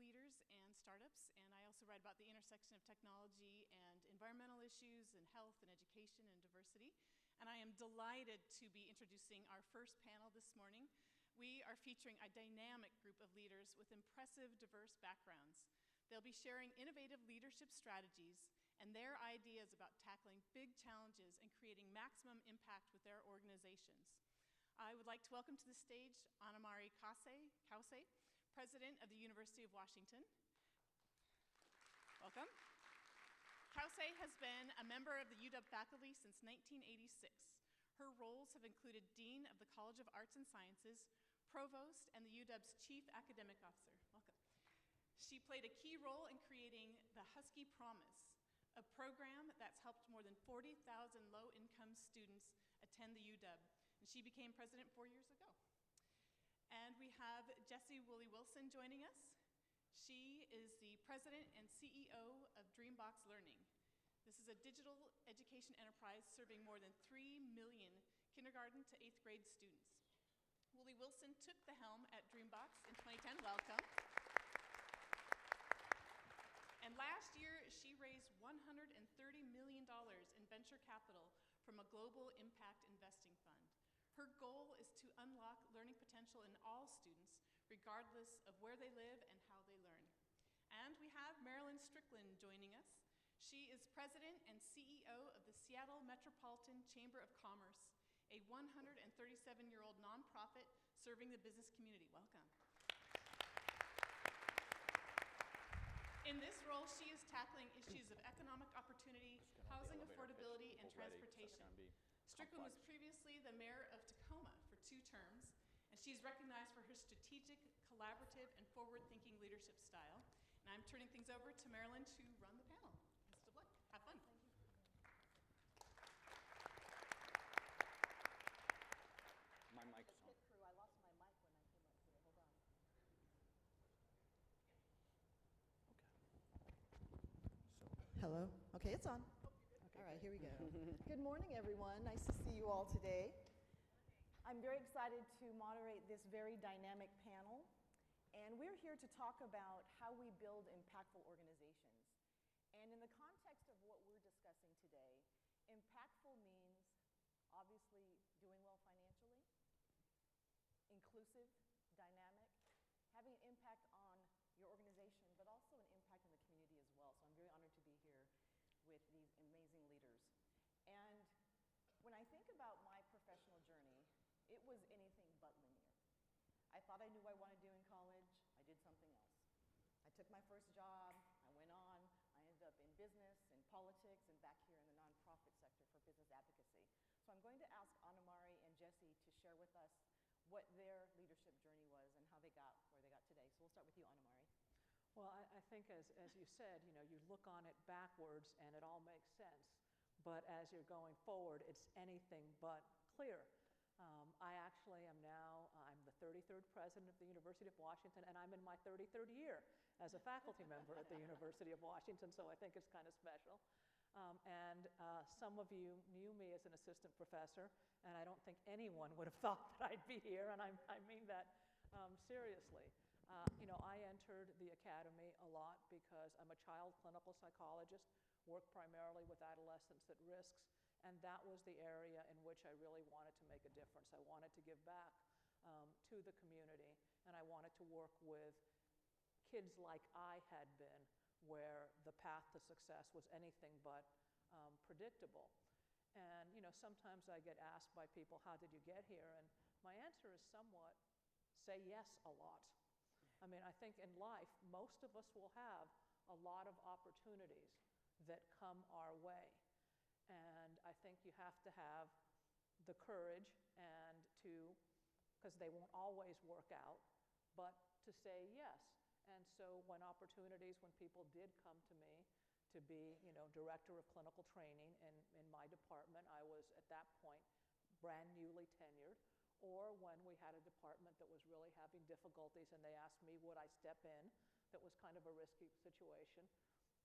leaders and startups, and I also write about the intersection of technology and environmental issues and health and education and diversity. And I am delighted to be introducing our first panel this morning. We are featuring a dynamic group of leaders with impressive, diverse backgrounds. They'll be sharing innovative leadership strategies and their ideas about tackling big challenges and creating maximum impact with their organizations. I would like to welcome to the stage Annemarie Kause, President of the University of Washington. Welcome. Kause has been a member of the UW faculty since 1986. Her roles have included Dean of the College of Arts and Sciences, Provost, and the UW's Chief Academic Officer. Welcome. She played a key role in creating the Husky Promise, a program that's helped more than 40,000 low-income students attend the UW. And she became president 4 years ago. And we have Jessie Woolley Wilson joining us. She is the president and CEO of Dreambox Learning. This is a digital education enterprise serving more than 3 million kindergarten to 8th grade students. Woolley Wilson took the helm at Dreambox in 2010. Welcome. And last year, she raised $130 million in venture capital from a global impact investing fund. Her goal is to unlock learning potential in all students, regardless of where they live and how they learn. And we have Marilyn Strickland joining us. She is president and CEO of the Seattle Metropolitan Chamber of Commerce, a 137-year-old nonprofit serving the business community. Welcome. In this role, she is tackling issues of economic opportunity, housing affordability, and transportation. Strickland was previously the mayor of Tacoma for 2 terms, and she's recognized for her strategic, collaborative, and forward-thinking leadership style. And I'm turning things over to Marilyn to run the panel. Best of luck. Have fun. My mic's on. I lost my mic when I came up here. Hold on. Okay. Hello? Okay, it's on. Okay, all right, here we go. Good morning, everyone. Nice to see you all today. I'm very excited to moderate this very dynamic panel. And we're here to talk about how we build impactful organizations. And in the context of what we're discussing today, impactful means obviously doing well financially, inclusive, dynamic, having an impact on your organization, but also an impact in the community as well. So I'm very honored to be here with these amazing leaders. And when I think about my professional journey, it was anything but linear. I thought I knew what I wanted to do in college. I did something else. I took my first job. I went on. I ended up in business, in politics, and back here in the nonprofit sector for business advocacy. So I'm going to ask Annemarie and Jessie to share with us what their leadership journey was and how they got where they got today. So we'll start with you, Annemarie. Well, I think as you said, you look on it backwards and it all makes sense. But as you're going forward, it's anything but clear. I actually am now, I'm the 33rd president of the University of Washington, and I'm in my 33rd year as a faculty member at the University of Washington, so I think it's kind of special. Some of you knew me as an assistant professor, and I don't think anyone would have thought that I'd be here, and I mean that seriously. I entered the academy a lot because I'm a child clinical psychologist, work primarily with adolescents at risks, and that was the area in which I really wanted to make a difference. I wanted to give back to the community, and I wanted to work with kids like I had been, where the path to success was anything but predictable. And sometimes I get asked by people, how did you get here? And my answer is somewhat, say yes a lot. I mean, I think in life, most of us will have a lot of opportunities that come our way. And I think you have to have the courage and because they won't always work out, but to say yes. And so when people did come to me to be, director of clinical training in my department, I was at that point brand newly tenured. Or when we had a department that was really having difficulties and they asked me would I step in, that was kind of a risky situation,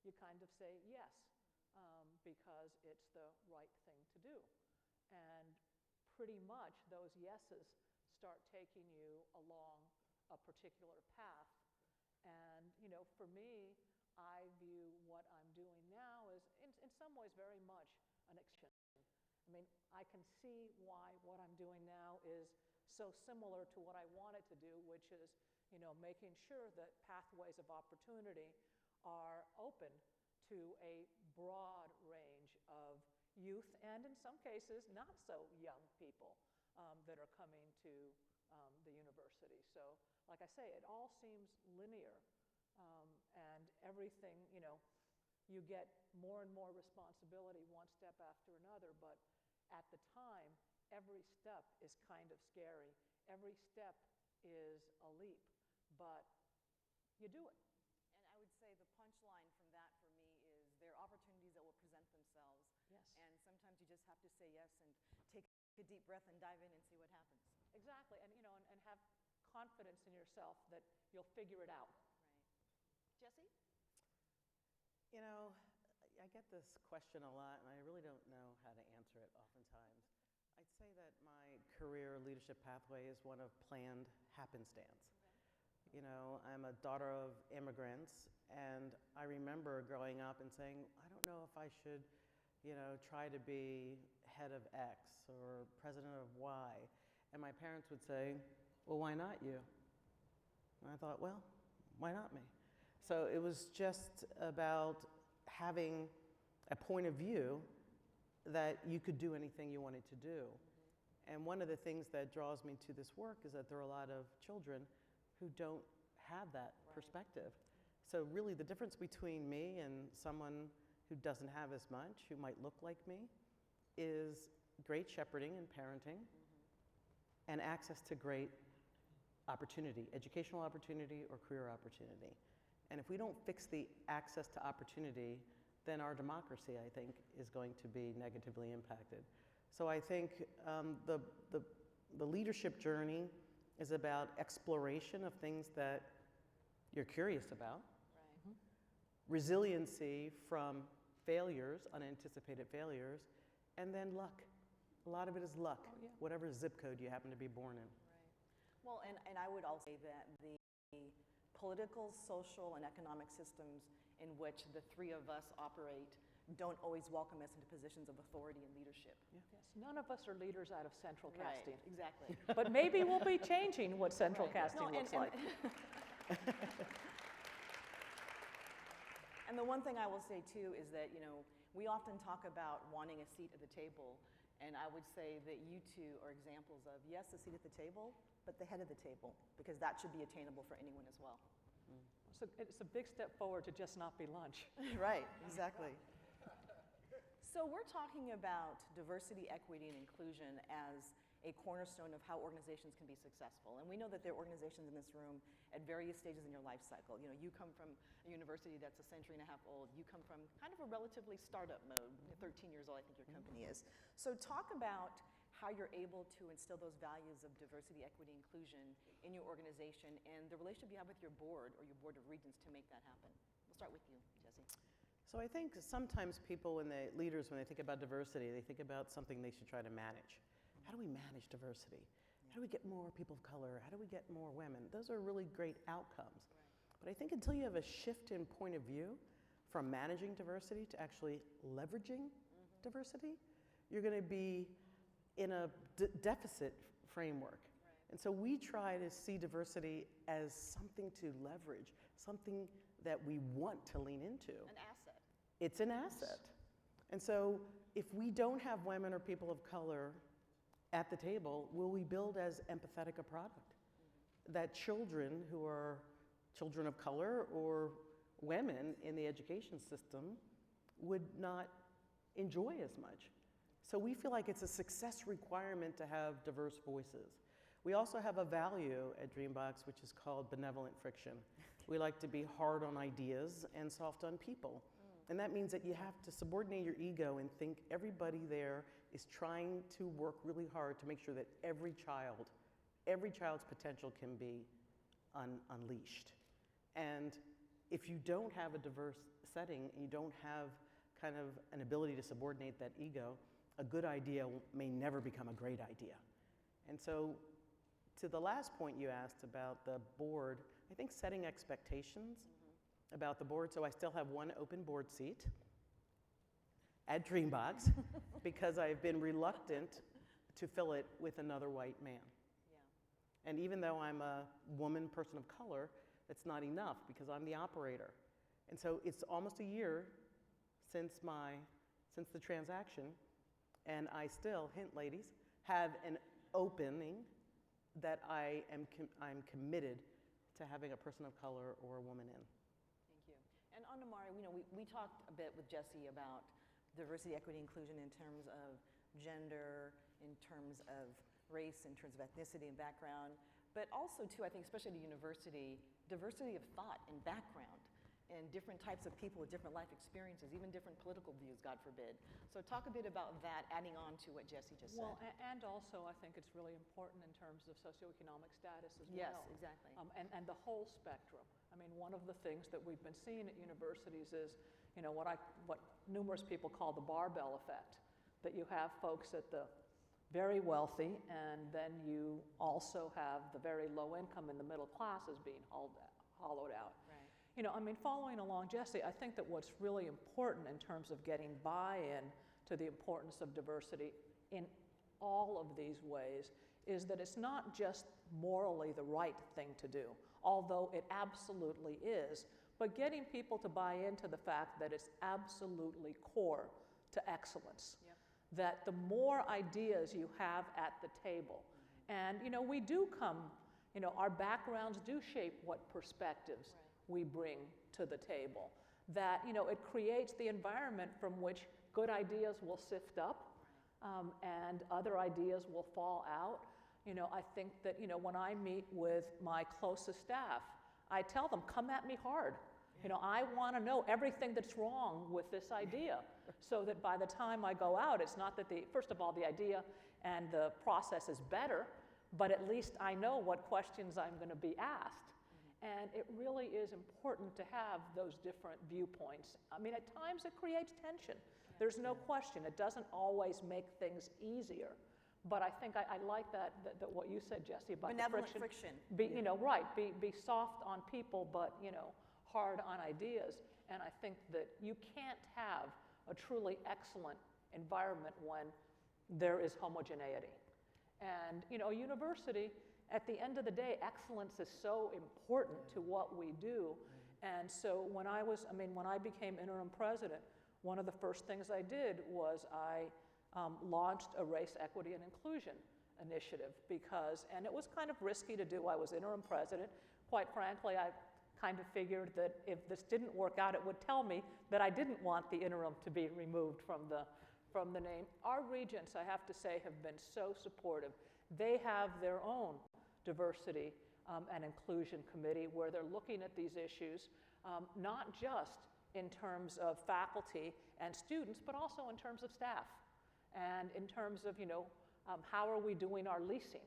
you kind of say yes, because it's the right thing to do. And pretty much those yeses start taking you along a particular path. And, for me, I view what I'm doing now as, in some ways, very much an extension. I mean, I can see why what I'm doing now is so similar to what I wanted to do, which is, making sure that pathways of opportunity are open to a broad range of youth and, in some cases, not so young people that are coming to the university. So, like I say, it all seems linear, and everything, you get more and more responsibility one step after another, but at the time, every step is kind of scary. Every step is a leap, but you do it. And I would say the punchline from that for me is there are opportunities that will present themselves. Yes. And sometimes you just have to say yes and take a deep breath and dive in and see what happens. Exactly, and, and have confidence in yourself that you'll figure it out. Right. Jesse? I get this question a lot, and I really don't know how to answer it oftentimes. I'd say that my career leadership pathway is one of planned happenstance. Okay. I'm a daughter of immigrants, and I remember growing up and saying, I don't know if I should, try to be head of X or president of Y. And my parents would say, well, why not you? And I thought, well, why not me? So it was just about having a point of view that you could do anything you wanted to do. And one of the things that draws me to this work is that there are a lot of children who don't have that perspective. So really the difference between me and someone who doesn't have as much, who might look like me, is great shepherding and parenting and access to great opportunity, educational opportunity or career opportunity. And if we don't fix the access to opportunity, then our democracy, I think, is going to be negatively impacted. So I think the leadership journey is about exploration of things that you're curious about, Right. resiliency from failures, unanticipated failures, and then luck. A lot of it is luck, whatever zip code you happen to be born in. Right. Well, and I would also say that the political, social, and economic systems in which the three of us operate don't always welcome us into positions of authority and leadership. Yeah. Yes, none of us are leaders out of central casting. Right, exactly. But maybe we'll be changing what central Right. casting looks like. And the one thing I will say too is that, we often talk about wanting a seat at the table, and I would say that you two are examples of, yes, a seat at the table, but the head of the table, because that should be attainable for anyone as well. So it's a big step forward to just not be lunch. Right, exactly. So we're talking about diversity, equity, and inclusion as a cornerstone of how organizations can be successful. And we know that there are organizations in this room at various stages in your life cycle. You come from a university that's a century and a half old. You come from kind of a relatively startup mode. 13 years old, I think your company is. So talk about how you're able to instill those values of diversity, equity, inclusion in your organization and the relationship you have with your board or your board of regents to make that happen. We'll start with you, Jesse. So I think sometimes people, leaders, when they think about diversity, they think about something they should try to manage. How do we manage diversity? How do we get more people of color? How do we get more women? Those are really great outcomes. Right. But I think until you have a shift in point of view from managing diversity to actually leveraging diversity, you're going to be in a deficit framework. Right. And so we try to see diversity as something to leverage, something that we want to lean into. An asset. It's an asset. And so if we don't have women or people of color at the table, will we build as empathetic a product that children who are children of color or women in the education system would not enjoy as much? So we feel like it's a success requirement to have diverse voices. We also have a value at Dreambox which is called benevolent friction. We like to be hard on ideas and soft on people. And that means that you have to subordinate your ego and think everybody there is trying to work really hard to make sure that every child's potential can be unleashed. And if you don't have a diverse setting and you don't have kind of an ability to subordinate that ego, a good idea may never become a great idea. And so to the last point you asked about the board I think setting expectations about the board. So I still have one open board seat at Dreambox because I've been reluctant to fill it with another white man. Yeah. And even though I'm a woman, person of color, that's not enough because I'm the operator. And so it's almost a year since the transaction, and I still, hint ladies, have an opening that I'm committed to having a person of color or a woman in. Thank you. And Anna-Mari, we talked a bit with Jesse about diversity, equity, inclusion in terms of gender, in terms of race, in terms of ethnicity and background, but also too, I think, especially at a university, diversity of thought and background, and different types of people with different life experiences, even different political views, God forbid. So talk a bit about that, adding on to what Jesse just Well, said. and also I think it's really important in terms of socioeconomic status as Yes, well. exactly. And the whole spectrum. I mean, one of the things that we've been seeing at universities is, what numerous people call the barbell effect, that you have folks at the very wealthy, and then you also have the very low income and the middle classes being hollowed out. Right. Following along Jesse, I think that what's really important in terms of getting buy-in to the importance of diversity in all of these ways is that it's not just morally the right thing to do, although it absolutely is, but getting people to buy into the fact that it's absolutely core to excellence. Yep. That the more ideas you have at the table, and we do come, our backgrounds do shape what perspectives we bring to the table, that it creates the environment from which good ideas will sift up, and other ideas will fall out. I think that when I meet with my closest staff, I tell them, come at me hard. I want to know everything that's wrong with this idea, so that by the time I go out, it's not that first of all, the idea and the process is better, but at least I know what questions I'm going to be asked. And it really is important to have those different viewpoints. At times it creates tension. There's no question. It doesn't always make things easier. But I think I like that what you said, Jesse, about Benevolent the friction. Be soft on people, but hard on ideas. And I think that you can't have a truly excellent environment when there is homogeneity. And a university, at the end of the day, excellence is so important to what we do. And so when I became interim president, one of the first things I did was I launched a race, equity, and inclusion initiative and it was kind of risky to do. I was interim president. Quite frankly, I kind of figured that if this didn't work out, it would tell me that I didn't want the interim to be removed from the name. Our regents, I have to say, have been so supportive. They have their own diversity and inclusion committee where they're looking at these issues, not just in terms of faculty and students, but also in terms of staff and in terms of, how are we doing our leasing?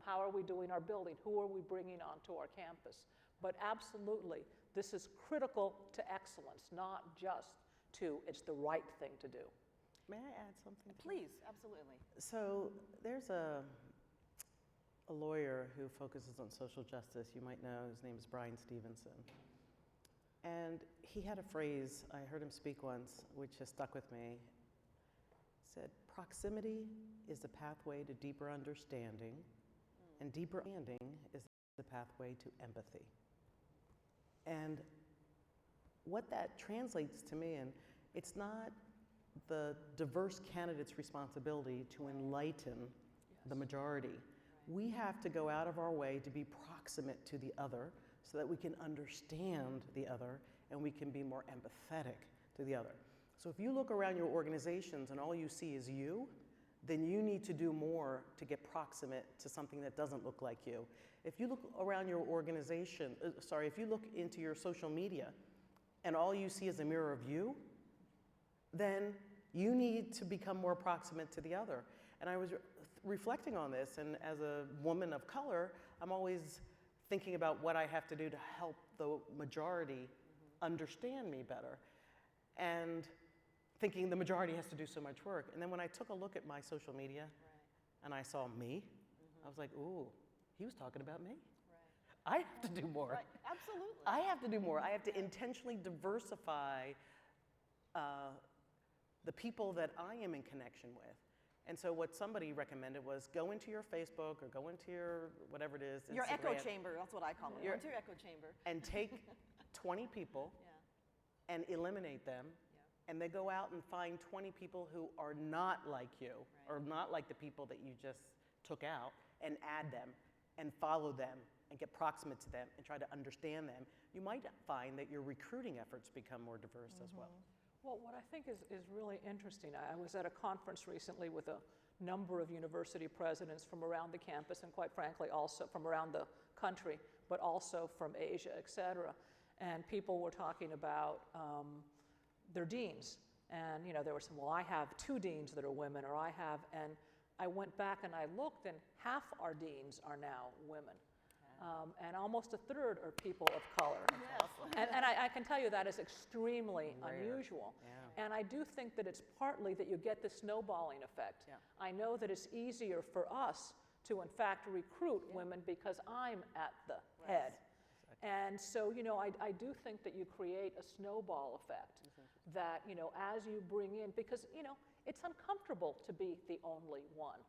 How are we doing our building? Who are we bringing onto our campus? But absolutely, this is critical to excellence, not just it's the right thing to do. May I add something? Please, absolutely. So there's a lawyer who focuses on social justice. You might know, his name is Brian Stevenson. And he had a phrase, I heard him speak once, which has stuck with me. He said, proximity is the pathway to deeper understanding, and deeper understanding is the pathway to empathy. And what that translates to me, and it's not the diverse candidate's responsibility to enlighten the majority. We have to go out of our way to be proximate to the other so that we can understand the other and we can be more empathetic to the other. So if you look around your organizations and all you see is you, then you need to do more to get proximate to something that doesn't look like you. If you look around your organization, if you look into your social media and all you see is a mirror of you, then you need to become more proximate to the other. And I was reflecting on this, and as a woman of color, I'm always thinking about what I have to do to help the majority understand me better. And thinking the majority has to do so much work. And then when I took a look at my social media and I saw me, I was like, ooh, he was talking about me. I have to do more. Right, absolutely. I have to do more. I have to intentionally diversify the people that I am in connection with. And so what somebody recommended was go into your Facebook or go into your whatever it is. Your echo Instagram, chamber, that's what I call it. Go into your echo chamber. and take 20 people Yeah. and eliminate them. And then go out and find 20 people who are not like you or not like the people that you just took out and add them and follow them and get proximate to them and try to understand them. You might find that your recruiting efforts become more diverse as well. Well, what I think is really interesting, I was at a conference recently with a number of university presidents from around the campus and quite frankly also from around the country, but also from Asia, et cetera. And people were talking about their deans. And there were some, well, I have 2 deans that are women, or and I went back and I looked and half our deans are now women. And almost a third are people of color. Yes. And I can tell you that is extremely Rare. unusual. Yeah. And I do think that it's partly that you get the snowballing effect. Yeah. I know that it's easier for us to, in fact, recruit women because I'm at the head. And so, I do think that you create a snowball effect that, as you bring in, because, it's uncomfortable to be the only one.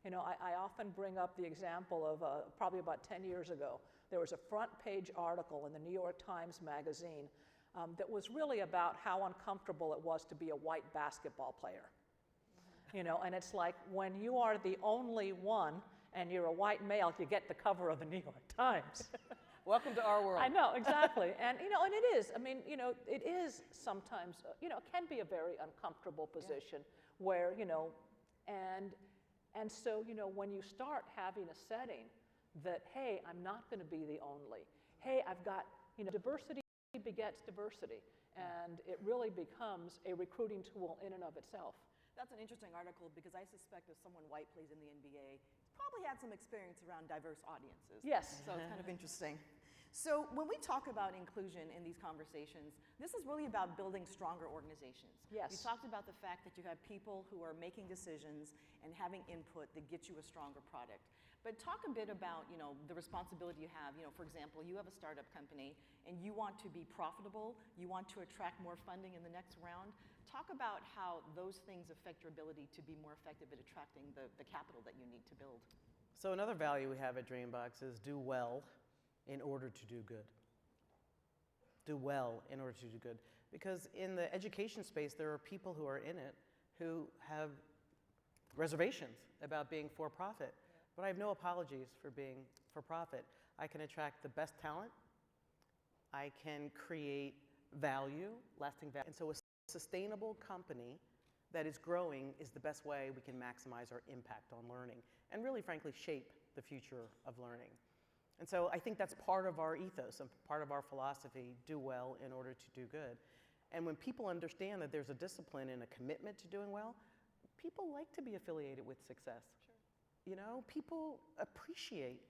I often bring up the example of probably about 10 years ago, there was a front page article in the New York Times Magazine that was really about how uncomfortable it was to be a white basketball player. And it's like when you are the only one and you're a white male, you get the cover of the New York Times. Welcome to our world. I know, exactly. And, and it is, it is sometimes, it can be a very uncomfortable position where, and so, when you start having a setting that, hey, I'm not going to be the only. Hey, I've got, diversity begets diversity. And it really becomes a recruiting tool in and of itself. That's an interesting article because I suspect if someone white plays in the NBA, probably had some experience around diverse audiences. Yes. So it's kind of interesting. So when we talk about inclusion in these conversations, this is really about building stronger organizations. Yes. You talked about the fact that you have people who are making decisions and having input that get you a stronger product. But talk a bit about, the responsibility you have. For example, you have a startup company and you want to be profitable, you want to attract more funding in the next round. Talk about how those things affect your ability to be more effective at attracting the capital that you need to build. So another value we have at Dreambox is do well in order to do good. Do well in order to do good. Because in the education space, there are people who are in it who have reservations about being for-profit. But I have no apologies for being for-profit. I can attract the best talent. I can create value, lasting value. And so a sustainable company that is growing is the best way we can maximize our impact on learning and really, frankly, shape the future of learning. And so I think that's part of our ethos and part of our philosophy, do well in order to do good. And when people understand that there's a discipline and a commitment to doing well, people like to be affiliated with success. Sure. People appreciate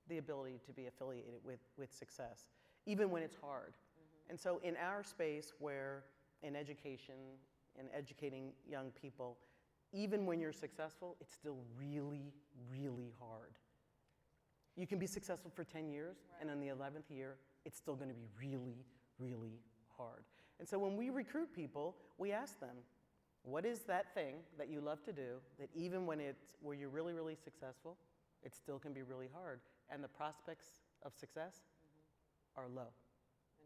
the ability to be affiliated with success, even when it's hard. Mm-hmm. And so in our space where in education and educating young people, even when you're successful, it's still really, really hard. You can be successful for 10 years, and in the 11th year, it's still going to be really, really hard. And so when we recruit people, we ask them, what is that thing that you love to do that even when where you're really, really successful, it still can be really hard, and the prospects of success are low.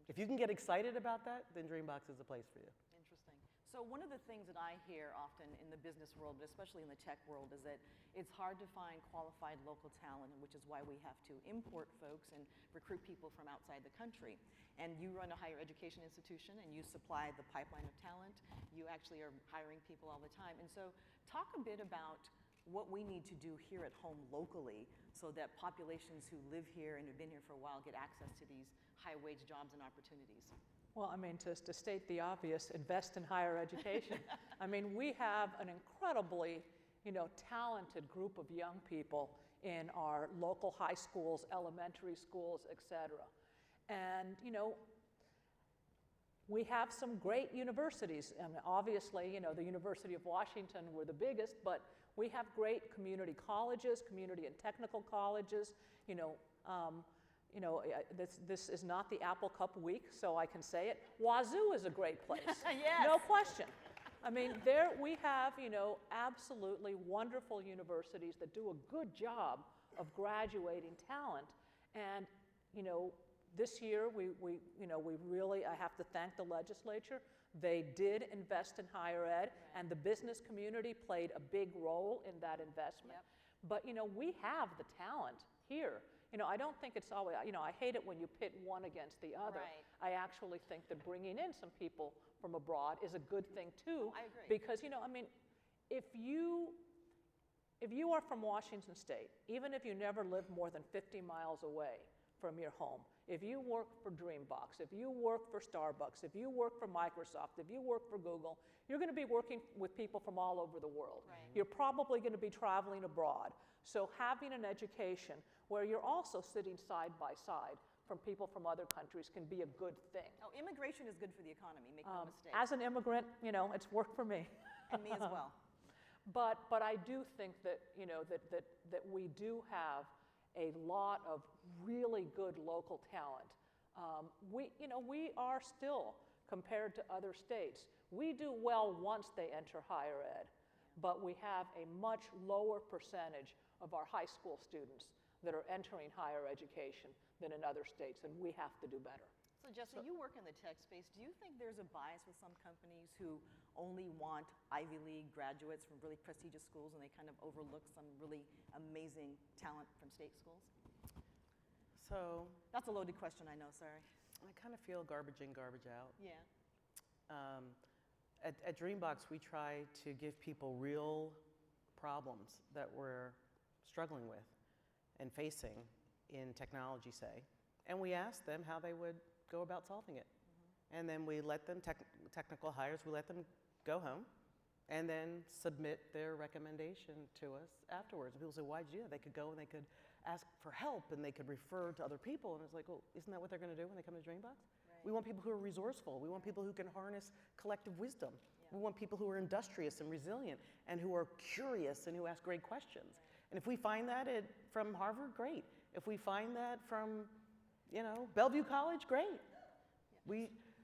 If you can get excited about that, then Dreambox is the place for you. Interesting. So one of the things that I hear often in the business world, but especially in the tech world, is that it's hard to find qualified local talent, which is why we have to import folks and recruit people from outside the country. And you run a higher education institution and you supply the pipeline of talent. You actually are hiring people all the time. And so talk a bit about what we need to do here at home locally so that populations who live here and have been here for a while get access to these high-wage jobs and opportunities. Well, to state the obvious, invest in higher education. We have an incredibly, talented group of young people in our local high schools, elementary schools, et cetera. And, we have some great universities. And obviously, the University of Washington, we're the biggest, but we have great community colleges, community and technical colleges, you know, this is not the Apple Cup week, so I can say it. Wazoo is a great place. Yes. No question. I mean, there we have, you know, absolutely wonderful universities that do a good job of graduating talent. And, you know, this year we really, I have to thank the legislature. They did invest in higher ed, and the business community played a big role in that investment. But, you know, we have the talent here. You know, I don't think it's always, you know, I hate it when you pit one against the other. I actually think that bringing in some people from abroad is a good thing too. I agree. Because, you know, I mean, if you are from Washington State, even if you never live more than 50 miles away from your home, if you work for Dreambox, if you work for Starbucks, if you work for Microsoft, if you work for Google, you're going to be working with people from all over the world. You're probably going to be traveling abroad. So having an education where you're also sitting side by side from people from other countries can be a good thing. Oh, immigration is good for the economy, make no mistake. As an immigrant, you know, it's worked for me. And me as well. But I do think that, you know, that we do have a lot of really good local talent. We are still, compared to other states, we do well once they enter higher ed, but we have a much lower percentage of our high school students that are entering higher education than in other states, and we have to do better. So Jesse, you work in the tech space. Do you think there's a bias with some companies who only want Ivy League graduates from really prestigious schools and they kind of overlook some really amazing talent from state schools? So That's a loaded question, I know, sorry. I kind of feel garbage in, garbage out. Yeah. At Dreambox, we try to give people real problems that we're struggling with and facing in technology, say, and we ask them how they would go about solving it. And then we let them, technical hires, we let them go home and then submit their recommendation to us afterwards. And people say, why'd you do that? They could go and they could ask for help and they could refer to other people. And it's like, well, isn't that what they're going to do when they come to Dreambox? We want people who are resourceful. We want people who can harness collective wisdom. We want people who are industrious and resilient and who are curious and who ask great questions. And if we find that from Harvard, great. If we find that from, you know, Bellevue College, great.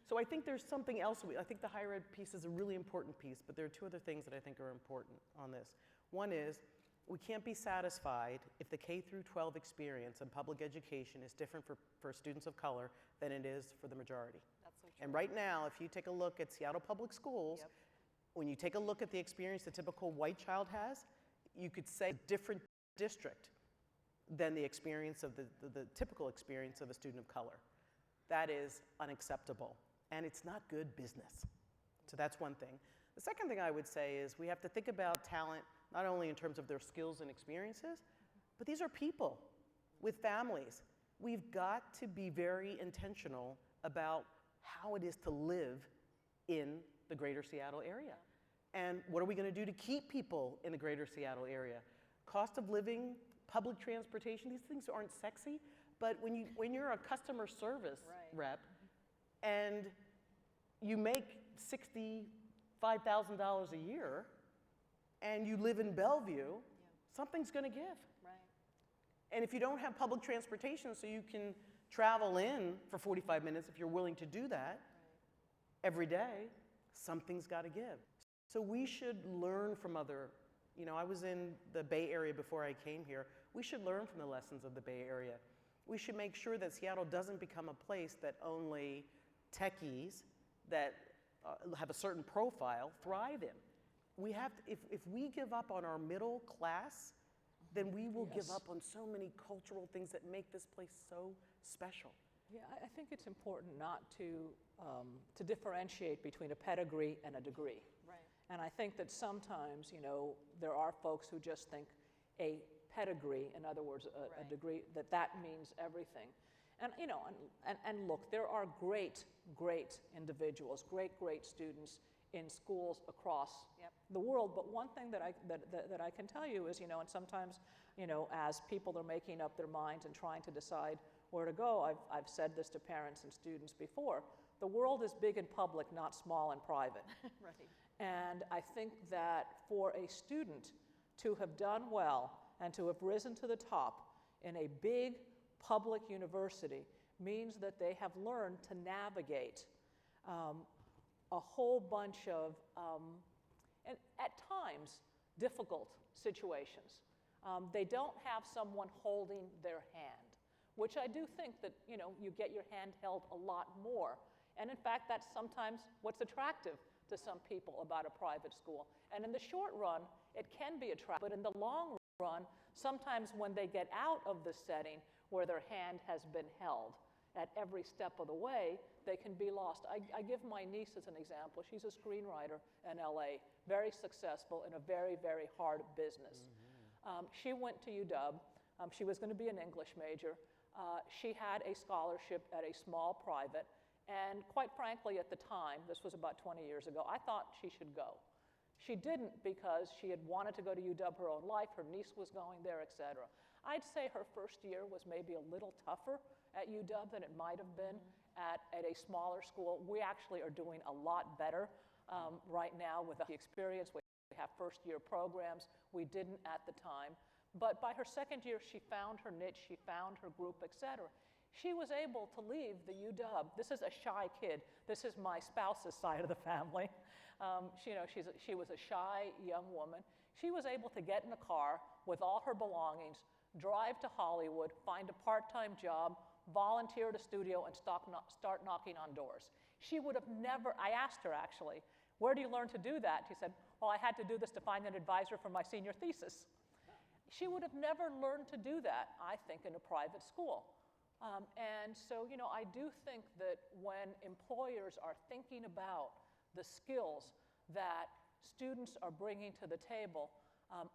So I think there's something else. I think the higher ed piece is a really important piece, but there are two other things that I think are important on this. One is, we can't be satisfied if the K through 12 experience in public education is different for students of color than it is for the majority. That's so true. And right now, if you take a look at Seattle Public Schools, when you take a look at the experience the typical white child has, you could say a different district than the experience of the typical experience of a student of color. That is unacceptable, and it's not good business. So that's one thing. The second thing I would say is we have to think about talent not only in terms of their skills and experiences, but these are people with families. We've got to be very intentional about how it is to live in the greater Seattle area. And what are we going to do to keep people in the greater Seattle area? Cost of living, public transportation, these things aren't sexy, but when you're a customer service rep and you make $65,000 a year and you live in Bellevue, something's going to give. And if you don't have public transportation so you can travel in for 45 minutes, if you're willing to do that every day, something's got to give. So we should learn from other, you know, I was in the Bay Area before I came here. We should learn from the lessons of the Bay Area. We should make sure that Seattle doesn't become a place that only techies that have a certain profile thrive in. We have to, if we give up on our middle class, then we will give up on so many cultural things that make this place so special. Yeah, I think it's important not to differentiate between a pedigree and a degree. And I think that sometimes, you know, there are folks who just think a pedigree, in other words, a degree, that means everything. And, you know, and look, there are great individuals, great students in schools across the world. But one thing that I can tell you is, you know, and sometimes, you know, as people are making up their minds and trying to decide where to go, I've said this to parents and students before, the world is big and public, not small and private. And I think that for a student to have done well and to have risen to the top in a big public university means that they have learned to navigate a whole bunch of, and at times, difficult situations. They don't have someone holding their hand, which I do think that, you get your hand held a lot more. And in fact, that's sometimes what's attractive to some people about a private school. And in the short run, it can be attractive, but in the long run, sometimes when they get out of the setting where their hand has been held at every step of the way, they can be lost. I give my niece as an example. She's a screenwriter in LA, very successful in a very, very hard business. She went to UW. She was going to be an English major. She had a scholarship at a small private, and quite frankly, at the time, this was about 20 years ago, I thought she should go. She didn't because she had wanted to go to UW her own life, her niece was going there, et cetera. I'd say her first year was maybe a little tougher at UW than it might have been at a smaller school. We actually are doing a lot better right now with the experience. We have first-year programs. We didn't at the time. But by her second year, she found her niche, she found her group, et cetera. She was able to leave the UW. This is a shy kid. This is my spouse's side of the family. She was a shy young woman. She was able to get in a car with all her belongings, drive to Hollywood, find a part-time job, volunteer at a studio, and start knocking on doors. She would have never, I asked her actually, where do you learn to do that? She said, well, I had to do this to find an advisor for my senior thesis. She would have never learned to do that, I think, in a private school. And so, I do think that when employers are thinking about the skills that students are bringing to the table,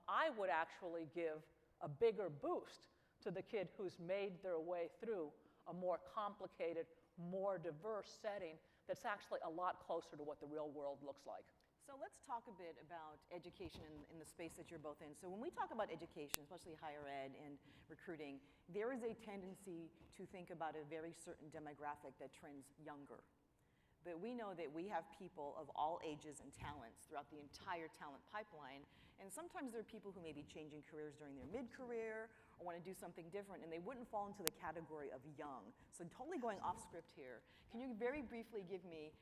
I would actually give a bigger boost to the kid who's made their way through a more complicated, more diverse setting that's actually a lot closer to what the real world looks like. So let's talk a bit about education in the space that you're both in. So when we talk about education, especially higher ed and recruiting, there is a tendency to think about a very certain demographic that trends younger. But we know that we have people of all ages and talents throughout the entire talent pipeline. And sometimes there are people who may be changing careers during their mid-career or want to do something different, and they wouldn't fall into the category of young. So totally going off script here, can you very briefly give me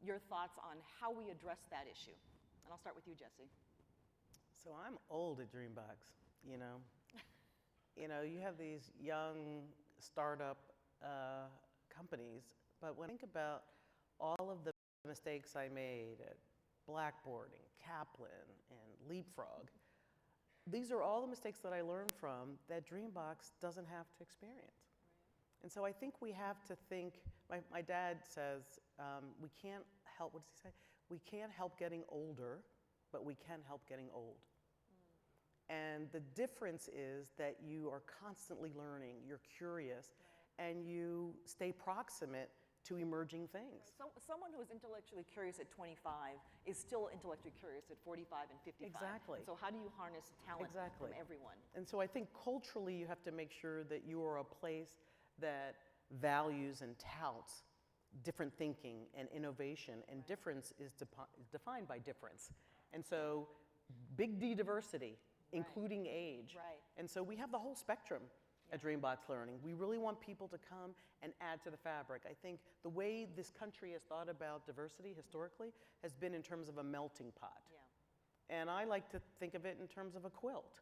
your thoughts on how we address that issue? And I'll start with you, Jesse. So I'm old at Dreambox, you you have these young startup companies, but when I think about all of the mistakes I made at Blackboard and Kaplan and Leapfrog, these are all the mistakes that I learned from that Dreambox doesn't have to experience. And so I think we have to think, my dad says, we can't help, what does he say? We can't help getting older, but we can help getting old. And the difference is that you are constantly learning, you're curious, and you stay proximate to emerging things. So someone who is intellectually curious at 25 is still intellectually curious at 45 and 55. Exactly. So how do you harness talent from everyone? And so I think culturally you have to make sure that you are a place that values and touts different thinking and innovation, and difference is defined by difference. And so big D diversity, including age. And so we have the whole spectrum at Dreambox Learning. We really want people to come and add to the fabric. I think the way this country has thought about diversity historically has been in terms of a melting pot. And I like to think of it in terms of a quilt.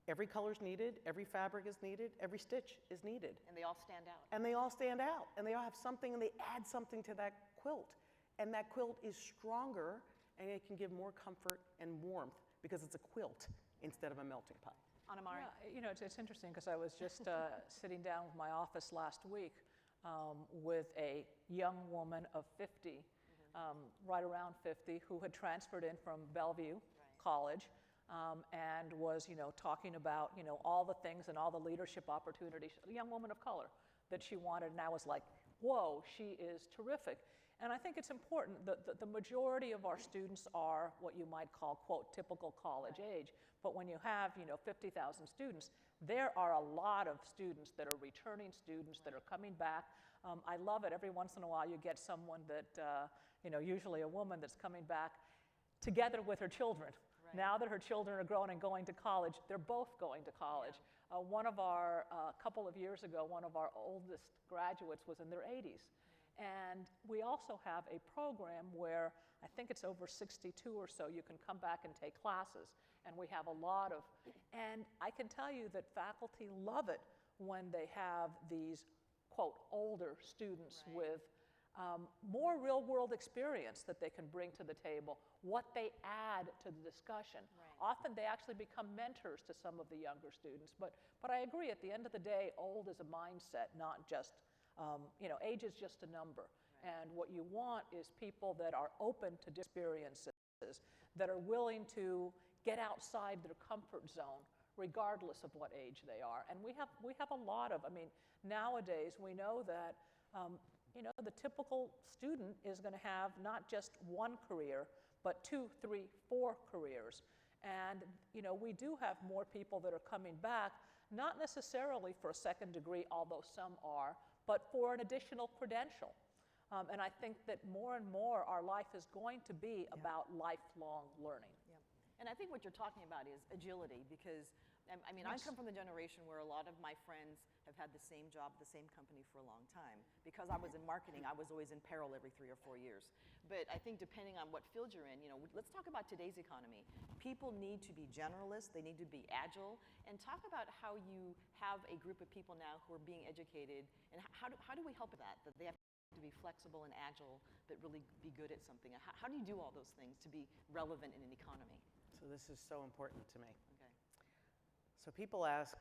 Every color's needed, every fabric is needed, every stitch is needed. And they all stand out. And they all stand out, and they all have something, and they add something to that quilt. And that quilt is stronger, and it can give more comfort and warmth because it's a quilt instead of a melting pot. Anamari? Yeah, it's interesting because I was just sitting down with my office last week with a young woman of 50, right around 50, who had transferred in from Bellevue College. And was, talking about, all the things and all the leadership opportunities, a young woman of color, that she wanted. And I was like, whoa, she is terrific. And I think it's important that the majority of our students are what you might call, quote, typical college age. But when you have, 50,000 students, there are a lot of students that are returning students that are coming back. I love it. Every once in a while you get someone that, usually a woman that's coming back together with her children. Now that her children are grown and going to college, they're both going to college. One of our, couple of years ago, one of our oldest graduates was in their 80s. And we also have a program where I think it's over 62 or so, you can come back and take classes. And we have a lot of, and I can tell you that faculty love it when they have these, quote, older students with more real-world experience that they can bring to the table, what they add to the discussion. Often they actually become mentors to some of the younger students. But I agree, at the end of the day, old is a mindset, not just, age is just a number. And what you want is people that are open to experiences, that are willing to get outside their comfort zone, regardless of what age they are. And we have a lot of, nowadays we know that, the typical student is going to have not just one career, but 2, 3, 4 careers. And, we do have more people that are coming back, not necessarily for a second degree, although some are, but for an additional credential. And I think that more and more our life is going to be about lifelong learning. And I think what you're talking about is agility, because I come from the generation where a lot of my friends have had the same job at the same company for a long time. Because I was in marketing, I was always in payroll every 3 or 4 years. But I think depending on what field you're in, let's talk about today's economy. People need to be generalists, they need to be agile, and talk about how you have a group of people now who are being educated, and how do we help that they have to be flexible and agile, but really be good at something. How do you do all those things to be relevant in an economy? So this is so important to me. Okay. So people ask,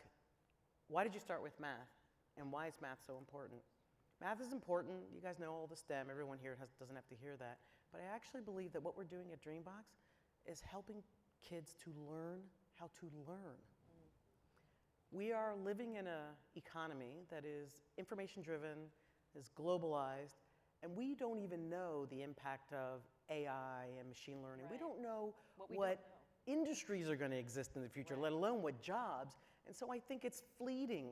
why did you start with math? And why is math so important? Math is important. You guys know all the STEM. Everyone here doesn't have to hear that. But I actually believe that what we're doing at Dreambox is helping kids to learn how to learn. We are living in an economy that is information-driven, is globalized, and we don't even know the impact of AI and machine learning. We don't know what industries are going to exist in the future, let alone what jobs. And so I think it's fleeting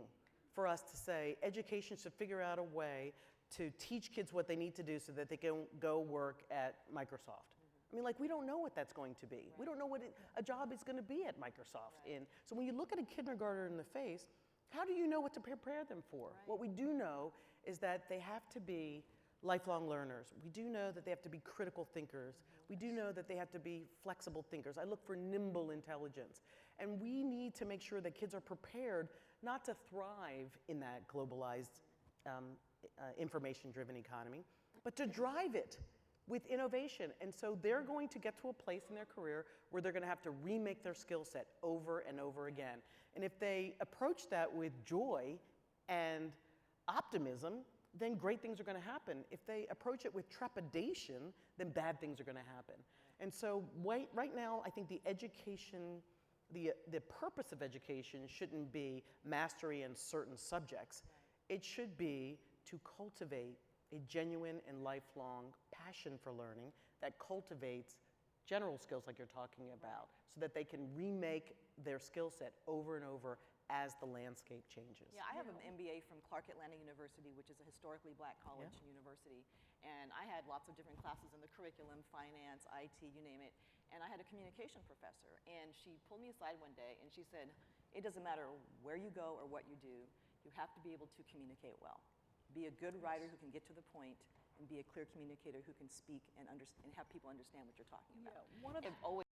for us to say education should figure out a way to teach kids what they need to do so that they can go work at Microsoft. We don't know what that's going to be. We don't know what a job is going to be at Microsoft. So when you look at a kindergartner in the face, how do you know what to prepare them for? What we do know is that they have to be lifelong learners. We do know that they have to be critical thinkers. We do know that they have to be flexible thinkers. I look for nimble intelligence. And we need to make sure that kids are prepared not to thrive in that globalized, information-driven economy, but to drive it with innovation. And so they're going to get to a place in their career where they're going to have to remake their skill set over and over again. And if they approach that with joy and optimism, then great things are going to happen. If they approach it with trepidation, then bad things are going to happen. And so right now, I think the education, the purpose of education shouldn't be mastery in certain subjects. It should be to cultivate a genuine and lifelong passion for learning that cultivates general skills like you're talking about, so that they can remake their skill set over and over as the landscape changes. Yeah, I have an MBA from Clark Atlanta University, which is a historically black college and university. And I had lots of different classes in the curriculum, finance, IT, you name it. And I had a communication professor. And she pulled me aside one day and she said, it doesn't matter where you go or what you do, you have to be able to communicate well. Be a good writer who can get to the point, and be a clear communicator who can speak and have people understand what you're talking about. I've always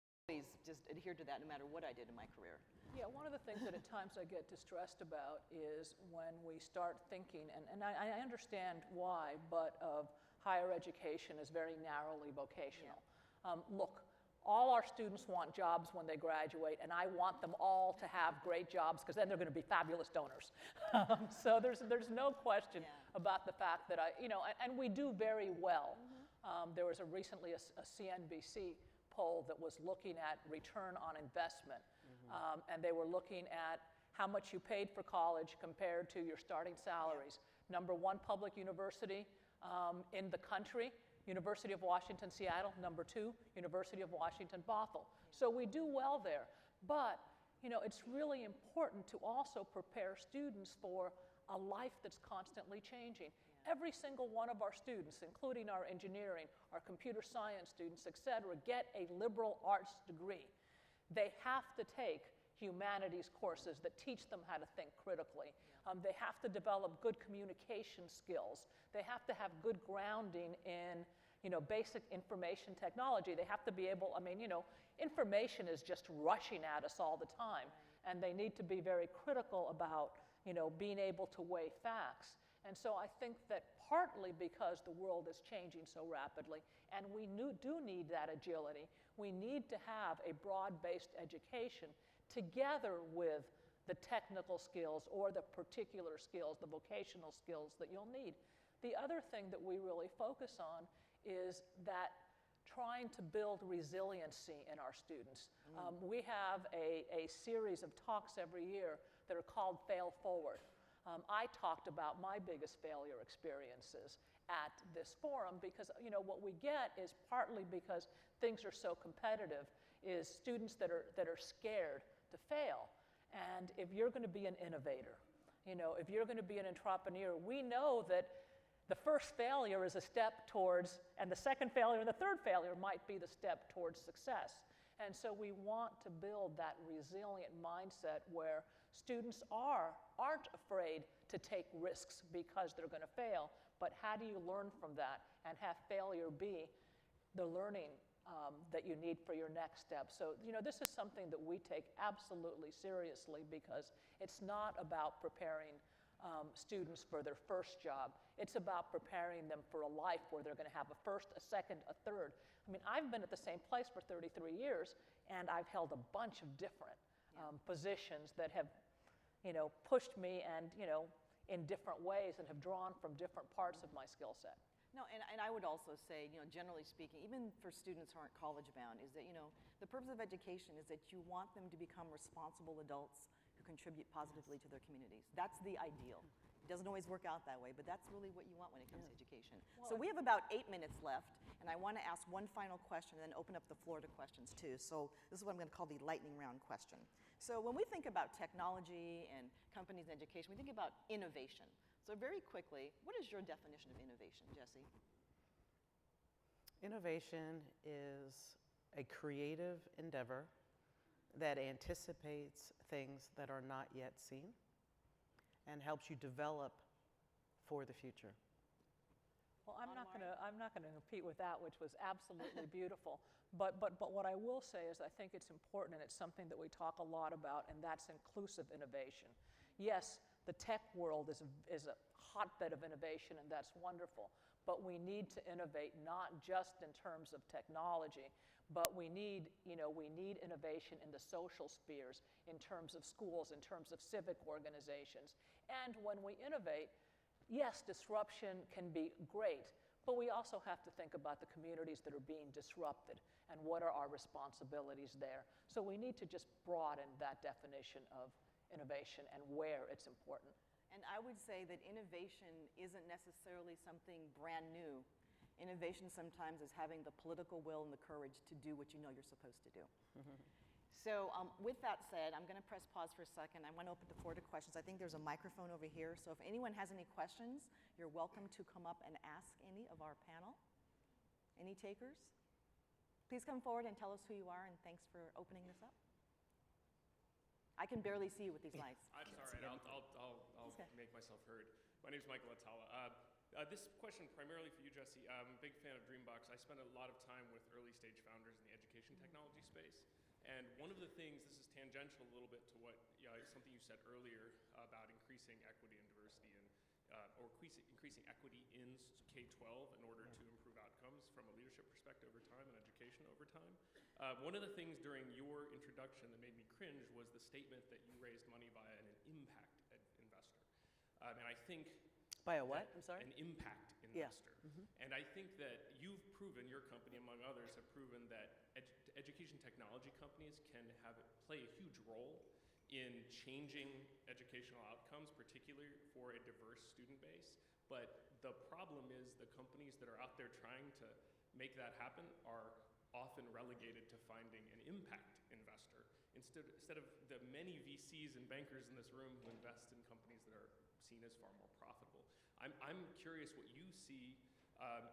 just adhered to that no matter what I did in my career. Yeah, one of the things that at times I get distressed about is when we start thinking, and I understand why, but of higher education is very narrowly vocational. Look, all our students want jobs when they graduate, and I want them all to have great jobs because then they're going to be fabulous donors. So there's no question about the fact that and we do very well. There was recently a CNBC poll that was looking at return on investment, and they were looking at how much you paid for college compared to your starting salaries. Number 1 public university in the country, University of Washington, Seattle. Number 2, University of Washington, Bothell. So we do well there. But, it's really important to also prepare students for a life that's constantly changing. Every single one of our students, including our engineering, our computer science students, et cetera, get a liberal arts degree. They have to take humanities courses that teach them how to think critically. They have to develop good communication skills. They have to have good grounding in basic information technology. They have to be able, information is just rushing at us all the time. And they need to be very critical about, being able to weigh facts. And so I think that partly because the world is changing so rapidly, and we do need that agility, we need to have a broad-based education together with the technical skills or the particular skills, the vocational skills that you'll need. The other thing that we really focus on is that trying to build resiliency in our students. We have a series of talks every year that are called Fail Forward. I talked about my biggest failure experiences at this forum because what we get is partly because things are so competitive is students that are scared to fail. And if you're going to be an innovator, if you're going to be an entrepreneur, we know that the first failure is a step towards, and the second failure and the third failure might be the step towards success. And so we want to build that resilient mindset where students aren't afraid to take risks because they're going to fail, but how do you learn from that and have failure be the learning that you need for your next step? So, this is something that we take absolutely seriously because it's not about preparing students for their first job. It's about preparing them for a life where they're going to have a first, a second, a third. I've been at the same place for 33 years, and I've held a bunch of different positions that have, pushed me and, in different ways and have drawn from different parts of my skill set. No, and I would also say, generally speaking, even for students who aren't college bound, is that, the purpose of education is that you want them to become responsible adults who contribute positively to their communities. That's the ideal. It doesn't always work out that way, but that's really what you want when it comes to education. So we have about 8 minutes left, and I want to ask one final question and then open up the floor to questions too. So this is what I'm going to call the lightning round question. So when we think about technology and companies and education, we think about innovation. So very quickly, what is your definition of innovation, Jesse? Innovation is a creative endeavor that anticipates things that are not yet seen and helps you develop for the future. Well, I'm not going to repeat with that, which was absolutely beautiful. But what I will say is I think it's important, and it's something that we talk a lot about, and that's inclusive innovation. Yes, the tech world is a hotbed of innovation, and that's wonderful. But we need to innovate not just in terms of technology, but we need innovation in the social spheres, in terms of schools, in terms of civic organizations. And when we innovate, yes, disruption can be great, but we also have to think about the communities that are being disrupted and what are our responsibilities there. So we need to just broaden that definition of innovation and where it's important. And I would say that innovation isn't necessarily something brand new. Innovation sometimes is having the political will and the courage to do what you know you're supposed to do. So with that said, I'm going to press pause for a second. I want to open the floor to questions. I think there's a microphone over here. So if anyone has any questions, you're welcome to come up and ask any of our panel. Any takers? Please come forward and tell us who you are, and thanks for opening this up. I can barely see you with these lights. That's all right. I'll make myself heard. My name is Michael Atala. This question primarily for you, Jesse. I'm a big fan of Dreambox. I spend a lot of time with early stage founders in the education technology space. And one of the things, this is tangential a little bit to what something you said earlier about increasing equity and diversity or increasing equity in K-12 in order to improve outcomes from a leadership perspective over time and education over time. One of the things during your introduction that made me cringe was the statement that you raised money via an impact investor. And I think by a what? I'm sorry? An impact investor. And I think that you've proven, your company among others have proven that education technology companies can play a huge role in changing educational outcomes, particularly for a diverse student base. But the problem is the companies that are out there trying to make that happen are often relegated to finding an impact investor instead of the many VCs and bankers in this room who invest in companies that are seen as far more profitable. I'm curious what you see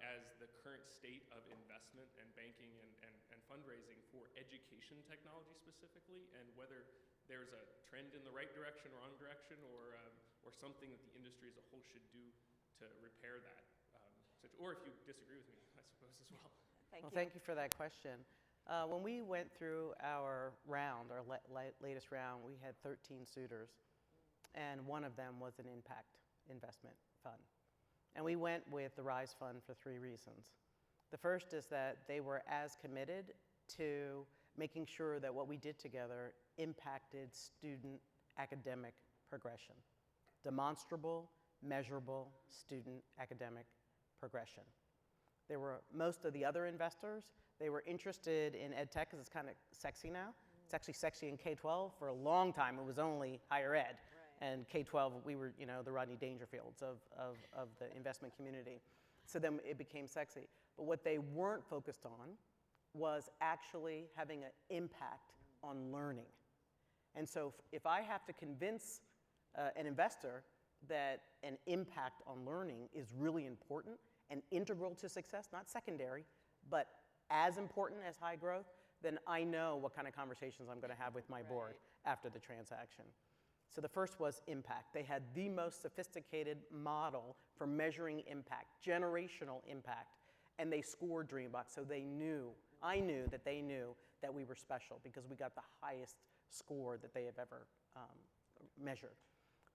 as the current state of investment and banking and fundraising for education technology specifically, and whether there's a trend in the right direction, wrong direction, or something that the industry as a whole should do to repair that. Or if you disagree with me, I suppose, as well. Thank you for that question. When we went through our round, our latest round, we had 13 suitors, and one of them was an impact investment fund. And we went with the RISE Fund for 3 reasons. The first is that they were as committed to making sure that what we did together impacted student academic progression. Demonstrable, measurable student academic progression. There were most of the other investors, they were interested in ed tech because it's kind of sexy now. It's actually sexy in K-12. For a long time, it was only higher ed. And K-12, we were, the Rodney Dangerfields of the investment community. So then it became sexy. But what they weren't focused on was actually having an impact on learning. And so if I have to convince an investor that an impact on learning is really important and integral to success, not secondary, but as important as high growth, then I know what kind of conversations I'm going to have with my board after the transaction. So the first was impact. They had the most sophisticated model for measuring impact, generational impact, and they scored Dreambox. So I knew that they knew that we were special because we got the highest score that they have ever measured.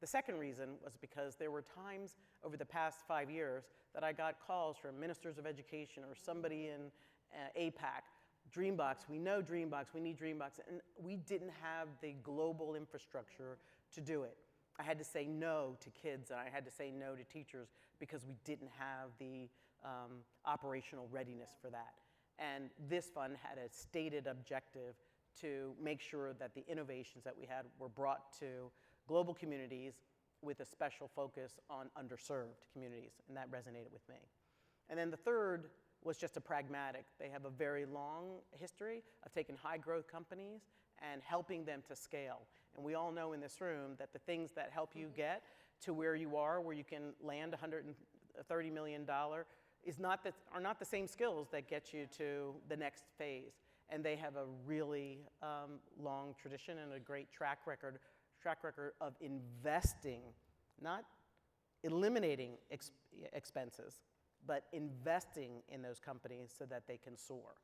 The second reason was because there were times over the past 5 years that I got calls from ministers of education or somebody in APAC, Dreambox, we know Dreambox, we need Dreambox, and we didn't have the global infrastructure to do it. I had to say no to kids and I had to say no to teachers because we didn't have the operational readiness for that. And this fund had a stated objective to make sure that the innovations that we had were brought to global communities with a special focus on underserved communities, and that resonated with me. And then the third was just a pragmatic. They have a very long history of taking high growth companies and helping them to scale. And we all know in this room that the things that help you get to where you are, where you can land $130 million, are not the same skills that get you to the next phase. And they have a really long tradition and a great track record of investing, not eliminating expenses, but investing in those companies so that they can soar.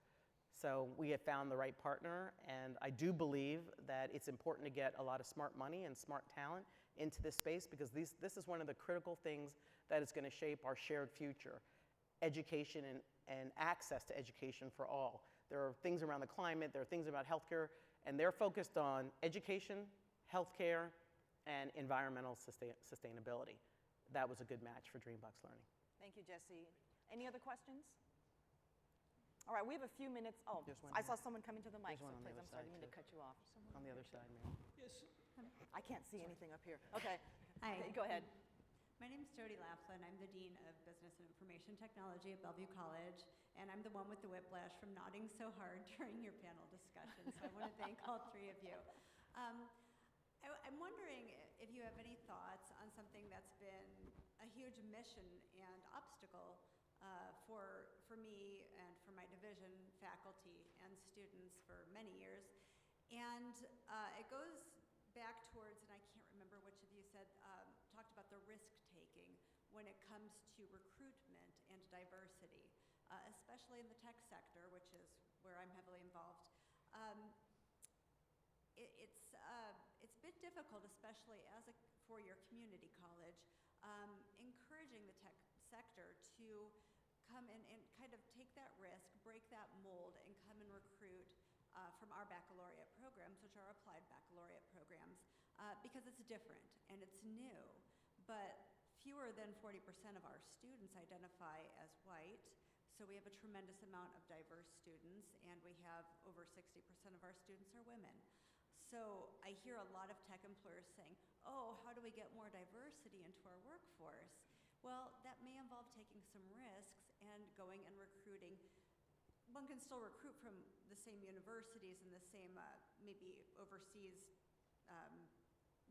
So we have found the right partner, and I do believe that it's important to get a lot of smart money and smart talent into this space because this is one of the critical things that is going to shape our shared future. Education and access to education for all. There are things around the climate, there are things about healthcare, and they're focused on education, healthcare, and environmental sustainability. That was a good match for Dreambox Learning. Thank you, Jesse. Any other questions? All right, we have a few minutes. Oh, There's one I here. saw someone coming to the mic, There's so one on the please, other I'm sorry, I side, didn't mean to too. cut you off. On the other side, ma'am. Yes. I can't see anything up here. Okay. Hi. Okay, go ahead. My name is Jody Laughlin. I'm the Dean of Business and Information Technology at Bellevue College, and I'm the one with the whiplash from nodding so hard during your panel discussion, so I want to thank all 3 of you. I'm wondering if you have any thoughts on something that's been a huge mission and obstacle for me and for my division, faculty, and students for many years. And it goes back towards, and I can't remember which of you said, talked about the risk-taking when it comes to recruitment and diversity, especially in the tech sector, which is where I'm heavily involved. It's a bit difficult, especially as a four-year community college, encouraging the tech sector to come in and kind of take that risk, break that mold, and come and recruit from our baccalaureate programs, which are applied baccalaureate programs, because it's different and it's new. But fewer than 40% of our students identify as white, so we have a tremendous amount of diverse students, and we have over 60% of our students are women. So I hear a lot of tech employers saying, oh, how do we get more diversity into our workforce? Well, that may involve taking some risks and going and recruiting. One can still recruit from the same universities and the same maybe overseas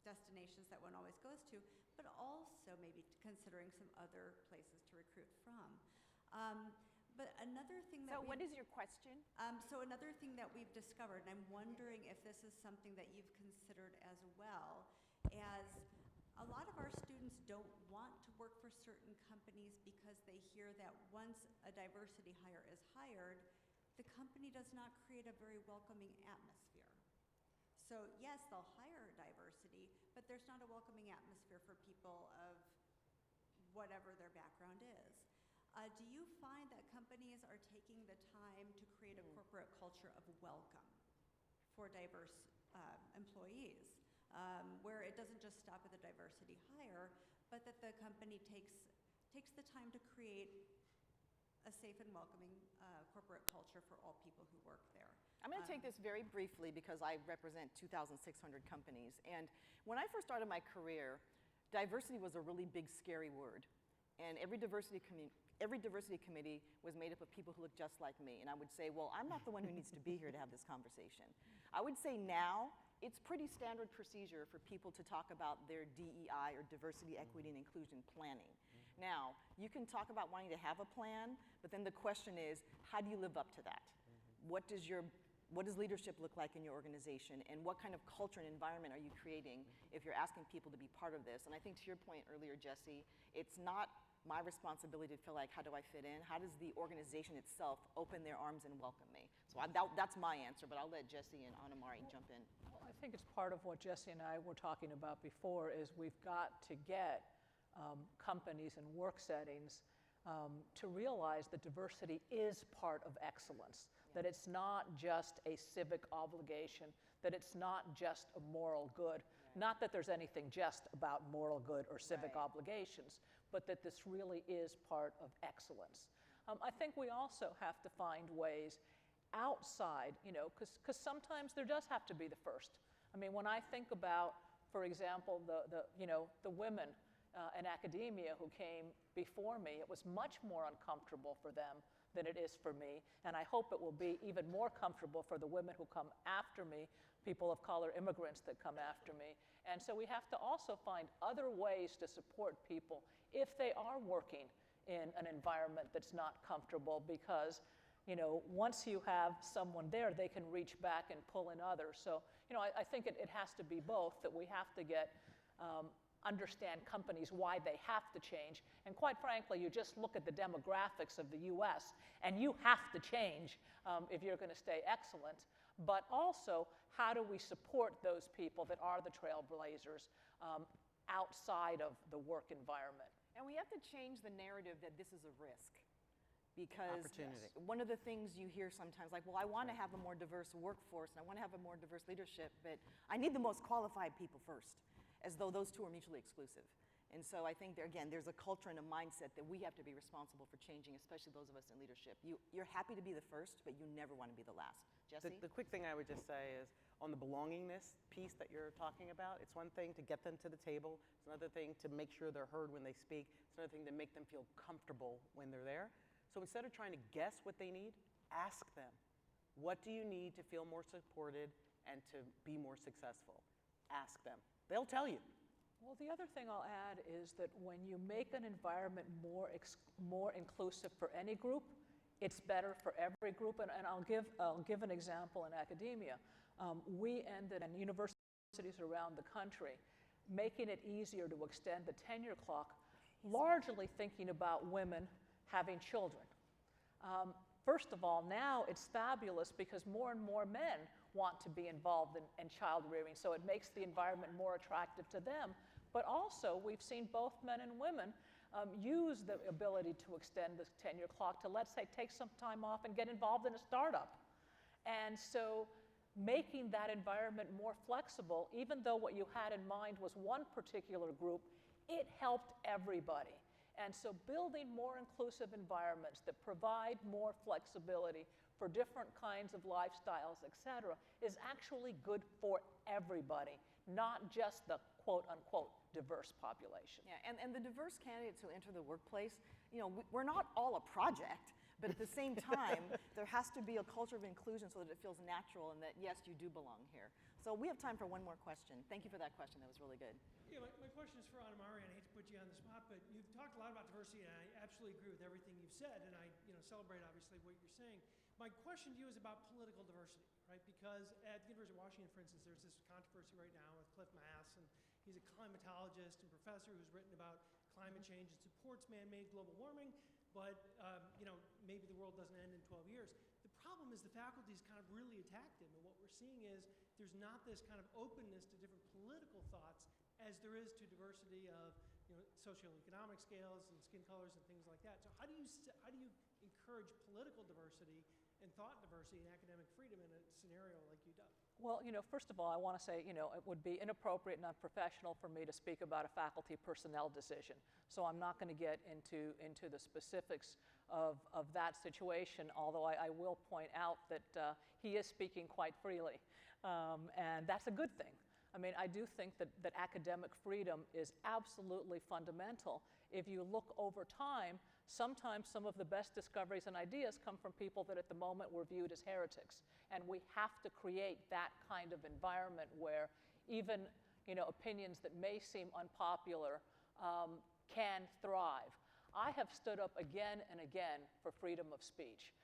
destinations that one always goes to, but also maybe considering some other places to recruit from. But another thing that So what is your question? So another thing that we've discovered, and I'm wondering if this is something that you've considered as well, as a lot of our students don't want to work for certain companies because they hear that once a diversity hire is hired, the company does not create a very welcoming atmosphere. So yes, they'll hire diversity, but there's not a welcoming atmosphere for people of whatever their background is. Do you find that companies are taking the time to create a corporate culture of welcome for diverse employees, where it doesn't just stop at the diversity hire, but that the company takes the time to create a safe and welcoming corporate culture for all people who work there? I'm going to take this very briefly because I represent 2,600 companies. And when I first started my career, diversity was a really big, scary word. And every diversity committee was made up of people who looked just like me. And I would say, well, I'm not the one who needs to be here to have this conversation. I would say now, it's pretty standard procedure for people to talk about their DEI, or diversity, equity, and inclusion planning. Now, you can talk about wanting to have a plan, but then the question is, how do you live up to that? What does leadership look like in your organization, and what kind of culture and environment are you creating if you're asking people to be part of this? And I think to your point earlier, Jesse, it's not my responsibility to feel like, how do I fit in? How does the organization itself open their arms and welcome me? So that's my answer, but I'll let Jesse and Anamari jump in. Well, I think it's part of what Jesse and I were talking about before is we've got to get companies and work settings to realize that diversity is part of excellence, that it's not just a civic obligation, that it's not just a moral good. Not that there's anything just about moral good or civic obligations, but that this really is part of excellence. I think we also have to find ways outside, because sometimes there does have to be the first. I mean, when I think about, for example, the women in academia who came before me, it was much more uncomfortable for them than it is for me, and I hope it will be even more comfortable for the women who come after me, people of color, immigrants that come after me. And so we have to also find other ways to support people if they are working in an environment that's not comfortable, because once you have someone there, they can reach back and pull in others. So I think it has to be both, that we have to understand companies why they have to change. And quite frankly, you just look at the demographics of the US, and you have to change if you're going to stay excellent. But also, how do we support those people that are the trailblazers outside of the work environment? And we have to change the narrative that this is a risk. Because Opportunity. one of the things you hear sometimes, like, well, I want to have a more diverse workforce, and I want to have a more diverse leadership, but I need the most qualified people first, as though those two are mutually exclusive. And so I think, there's a culture and a mindset that we have to be responsible for changing, especially those of us in leadership. You're happy to be the first, but you never want to be the last. Jesse? The quick thing I would just say is, on the belongingness piece that you're talking about, it's one thing to get them to the table. It's another thing to make sure they're heard when they speak. It's another thing to make them feel comfortable when they're there. So instead of trying to guess what they need, ask them, what do you need to feel more supported and to be more successful? Ask them. They'll tell you. Well, the other thing I'll add is that when you make an environment more inclusive for any group, it's better for every group. And I'll give an example in academia. We ended in universities around the country making it easier to extend the tenure clock, largely thinking about women having children. First of all, now it's fabulous because more and more men want to be involved in child rearing, so it makes the environment more attractive to them. But also, we've seen both men and women use the ability to extend the tenure clock to, let's say, take some time off and get involved in a startup. And so making that environment more flexible, even though what you had in mind was one particular group, it helped everybody. And so building more inclusive environments that provide more flexibility for different kinds of lifestyles, et cetera, is actually good for everybody, not just the quote-unquote diverse population. Yeah, and the diverse candidates who enter the workplace, we're not all a project, but at the same time, there has to be a culture of inclusion so that it feels natural and that, yes, you do belong here. So we have time for one more question. Thank you for that question. That was really good. Yeah, my question is for Anna Marie, and I hate to put you on the spot, but you've talked a lot about diversity, and I absolutely agree with everything you've said, and I celebrate, obviously, what you're saying. My question to you is about political diversity, right? Because at the University of Washington, for instance, there's this controversy right now with Cliff Mass, and he's a climatologist and professor who's written about climate change and supports man-made global warming, but maybe the world doesn't end in 12 years. The problem is the faculty's kind of really attacked him, and what we're seeing is there's not this kind of openness to different political thoughts as there is to diversity of socioeconomic scales and skin colors and things like that. So how do you encourage political diversity and thought diversity and academic freedom in a scenario like UW? Well, first of all, I want to say, it would be inappropriate and unprofessional for me to speak about a faculty personnel decision. So I'm not going to get into the specifics of that situation, although I will point out that he is speaking quite freely, and that's a good thing. I mean, I do think that academic freedom is absolutely fundamental. If you look over time, sometimes some of the best discoveries and ideas come from people that at the moment were viewed as heretics. And we have to create that kind of environment where even opinions that may seem unpopular can thrive. I have stood up again and again for freedom of speech.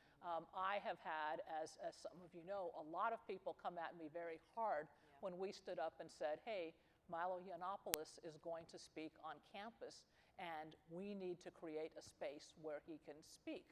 I have had, as some of you know, a lot of people come at me very hard when we stood up and said, hey, Milo Yiannopoulos is going to speak on campus, and we need to create a space where he can speak.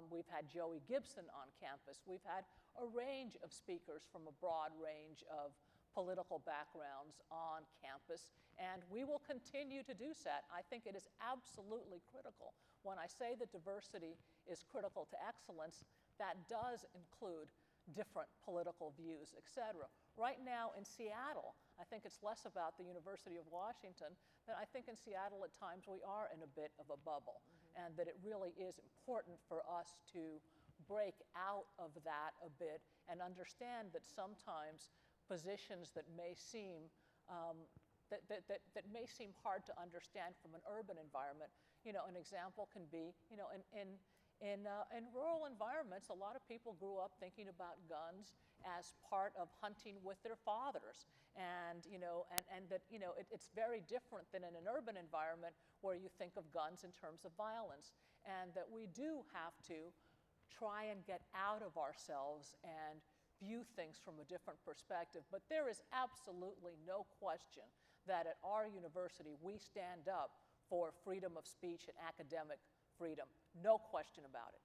We've had Joey Gibson on campus. We've had a range of speakers from a broad range of political backgrounds on campus, and we will continue to do that. I think it is absolutely critical. When I say that diversity is critical to excellence, that does include different political views, et cetera. Right now in Seattle, I think it's less about the University of Washington than I think in Seattle at times we are in a bit of a bubble, and that it really is important for us to break out of that a bit and understand that sometimes positions that may seem that may seem hard to understand from an urban environment. An example can be, in rural environments, a lot of people grew up thinking about guns as part of hunting with their fathers, and it's very different than in an urban environment where you think of guns in terms of violence, and that we do have to try and get out of ourselves and view things from a different perspective. But there is absolutely no question that at our university we stand up for freedom of speech and academic freedom. No question about it.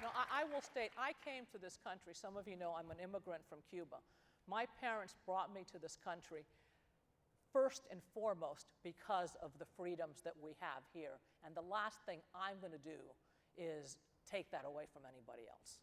Now, I will state, I came to this country, some of you know I'm an immigrant from Cuba. My parents brought me to this country first and foremost because of the freedoms that we have here. And the last thing I'm going to do is take that away from anybody else.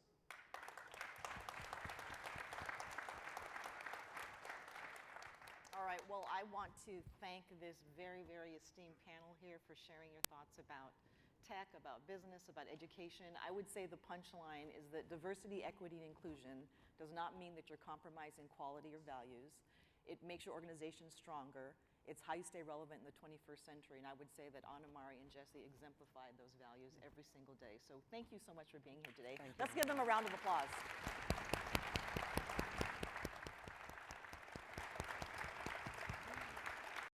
All right, well, I want to thank this very, very esteemed panel here for sharing your thoughts about tech, about business, about education. I would say the punchline is that diversity, equity, and inclusion does not mean that you're compromising quality or values. It makes your organization stronger. It's how you stay relevant in the 21st century. And I would say that Anna Marie and Jesse exemplified those values every single day. So thank you so much for being here today. Let's give them a round of applause.